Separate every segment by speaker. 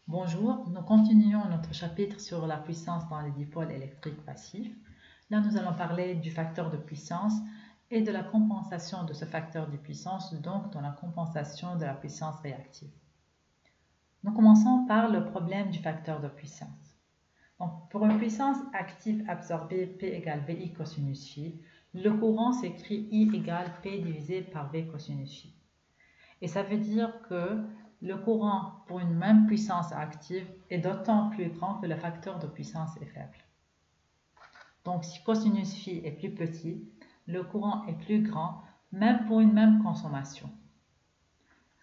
Speaker 1: Bonjour, nous continuons notre chapitre sur la puissance dans les dipôles électriques passifs. Là, nous allons parler du facteur de puissance et de la compensation de ce facteur de puissance, donc dans la compensation de la puissance réactive. Nous commençons par le problème du facteur de puissance. Donc, pour une puissance active absorbée P égale VI cosinus phi, le courant s'écrit I égale P divisé par V cosinus phi. Et ça veut dire que le courant pour une même puissance active est d'autant plus grand que le facteur de puissance est faible. Donc si cosinus phi est plus petit, le courant est plus grand, même pour une même consommation.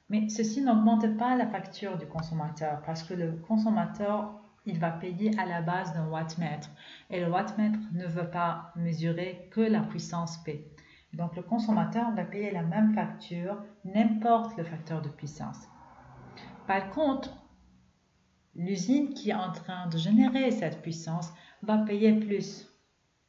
Speaker 1: Mais ceci n'augmente pas la facture du consommateur parce que le consommateur, il va payer à la base d'un wattmètre et le wattmètre ne veut pas mesurer que la puissance P. Donc le consommateur va payer la même facture, n'importe le facteur de puissance. Par contre, l'usine qui est en train de générer cette puissance va payer plus.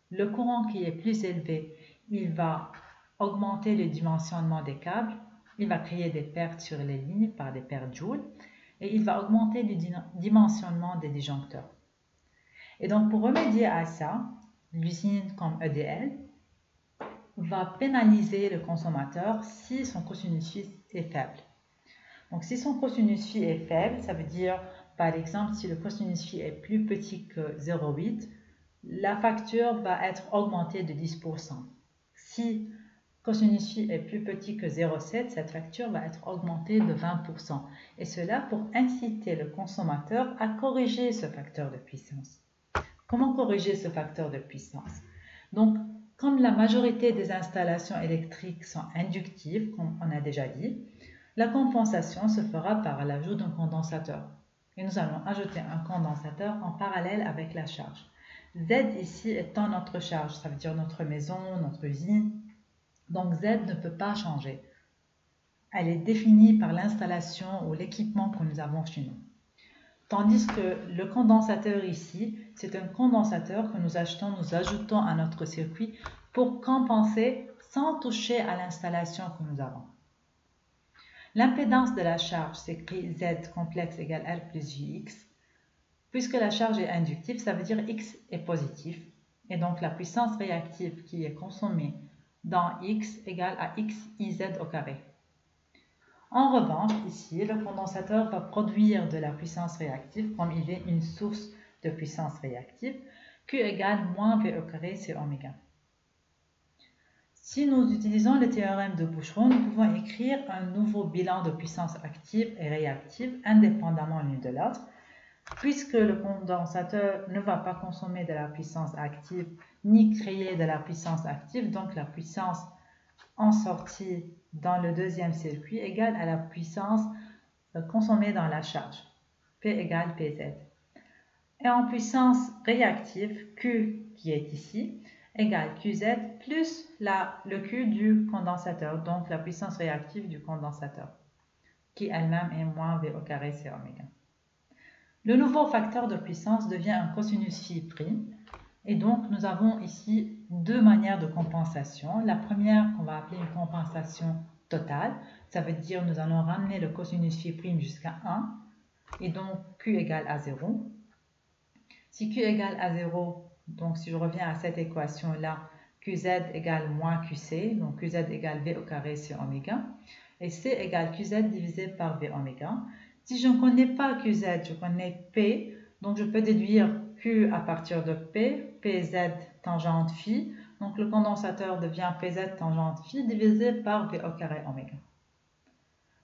Speaker 1: Le courant qui est plus élevé, il va augmenter le dimensionnement des câbles, il va créer des pertes sur les lignes par des pertes Joule, et il va augmenter le dimensionnement des disjoncteurs. Et donc pour remédier à ça, l'usine comme EDL va pénaliser le consommateur si son cosinus phi est faible. Donc si son cosinus phi est faible, ça veut dire par exemple si le cosinus phi est plus petit que 0,8, la facture va être augmentée de 10%. Si cosinus phi est plus petit que 0,7, cette facture va être augmentée de 20%. Et cela pour inciter le consommateur à corriger ce facteur de puissance. Comment corriger ce facteur de puissance? Donc, comme la majorité des installations électriques sont inductives, comme on a déjà dit, la compensation se fera par l'ajout d'un condensateur. Et nous allons ajouter un condensateur en parallèle avec la charge. Z ici étant notre charge, ça veut dire notre maison, notre usine. Donc Z ne peut pas changer. Elle est définie par l'installation ou l'équipement que nous avons chez nous. Tandis que le condensateur ici, c'est un condensateur que nous ajoutons à notre circuit pour compenser sans toucher à l'installation que nous avons. L'impédance de la charge s'écrit Z complexe égale R plus JX. Puisque la charge est inductive, ça veut dire X est positif. Et donc la puissance réactive qui est consommée dans X égale à XIZ au carré. En revanche, ici, le condensateur va produire de la puissance réactive comme il est une source de puissance réactive, Q égale moins V au carré c'est oméga. Si nous utilisons le théorème de Boucheron, nous pouvons écrire un nouveau bilan de puissance active et réactive indépendamment l'une de l'autre. Puisque le condensateur ne va pas consommer de la puissance active ni créer de la puissance active, donc la puissance en sortie dans le deuxième circuit égale à la puissance consommée dans la charge, P égale PZ. Et en puissance réactive, Q qui est ici, égale QZ plus le Q du condensateur, donc la puissance réactive du condensateur, qui elle-même est moins V au carré c'est oméga. Le nouveau facteur de puissance devient un cosinus phi prime. Et donc, nous avons ici deux manières de compensation. La première, qu'on va appeler une compensation totale. Ça veut dire nous allons ramener le cosinus phi prime jusqu'à 1. Et donc, Q égale à 0. Si Q égale à 0, donc si je reviens à cette équation-là, QZ égale moins QC. Donc, QZ égale V au carré sur oméga. Et C égale QZ divisé par V oméga. Si je ne connais pas QZ, je connais P, donc je peux déduire Q à partir de P, PZ tangente phi, donc le condensateur devient PZ tangente phi divisé par V au carré oméga.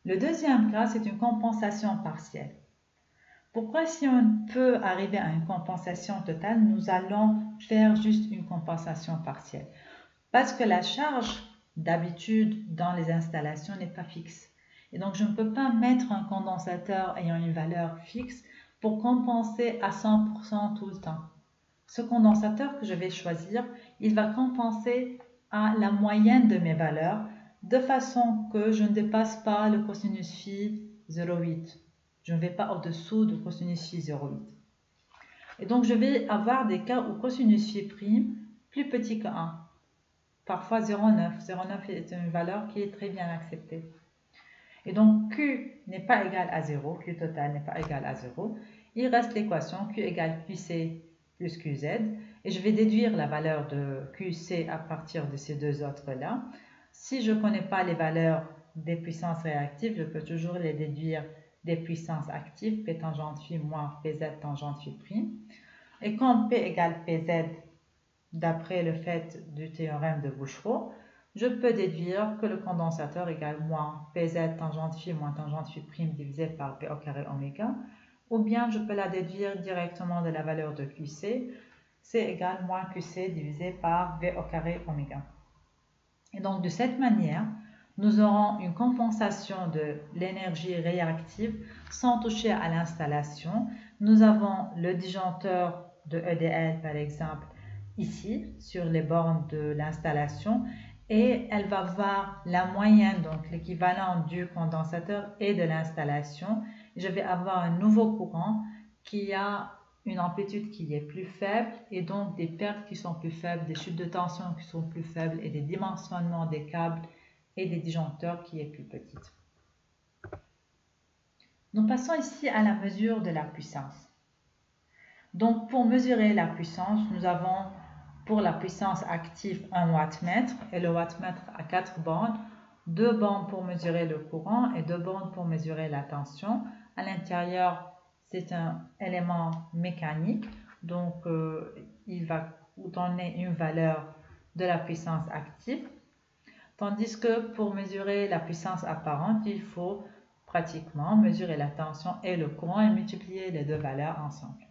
Speaker 1: Le deuxième cas, c'est une compensation partielle. Pourquoi si on peut arriver à une compensation totale, nous allons faire juste une compensation partielle? Parce que la charge, d'habitude, dans les installations n'est pas fixe. Et donc, je ne peux pas mettre un condensateur ayant une valeur fixe pour compenser à 100% tout le temps. Ce condensateur que je vais choisir, il va compenser à la moyenne de mes valeurs de façon que je ne dépasse pas le cosinus phi 0,8. Je ne vais pas au-dessous de cosinus phi 0,8. Et donc, je vais avoir des cas où cosinus phi prime plus petit que 1. Parfois 0,9. 0,9 est une valeur qui est très bien acceptée. Et donc, Q n'est pas égal à 0, Q total n'est pas égal à 0. Il reste l'équation Q égale QC plus QZ. Et je vais déduire la valeur de QC à partir de ces deux autres-là. Si je ne connais pas les valeurs des puissances réactives, je peux toujours les déduire des puissances actives, P tangente phi moins PZ tangente phi prime. Et comme P égale PZ, d'après le fait du théorème de Bouchereau, je peux déduire que le condensateur égale moins PZ tangente phi moins tangente phi prime divisé par P au carré oméga, ou bien je peux la déduire directement de la valeur de QC, C égale moins QC divisé par V au carré oméga. Et donc de cette manière, nous aurons une compensation de l'énergie réactive sans toucher à l'installation. Nous avons le disjoncteur de EDL par exemple ici sur les bornes de l'installation et elle va voir la moyenne, donc l'équivalent du condensateur et de l'installation. Je vais avoir un nouveau courant qui a une amplitude qui est plus faible et donc des pertes qui sont plus faibles, des chutes de tension qui sont plus faibles et des dimensionnements des câbles et des disjoncteurs qui est plus petite. Nous passons ici à la mesure de la puissance. Donc pour mesurer la puissance, nous avons pour la puissance active un wattmètre et le wattmètre a 4 bornes, 2 bornes pour mesurer le courant et 2 bornes pour mesurer la tension. À l'intérieur, c'est un élément mécanique, donc il va donner une valeur de la puissance active. Tandis que pour mesurer la puissance apparente, il faut pratiquement mesurer la tension et le courant et multiplier les deux valeurs ensemble.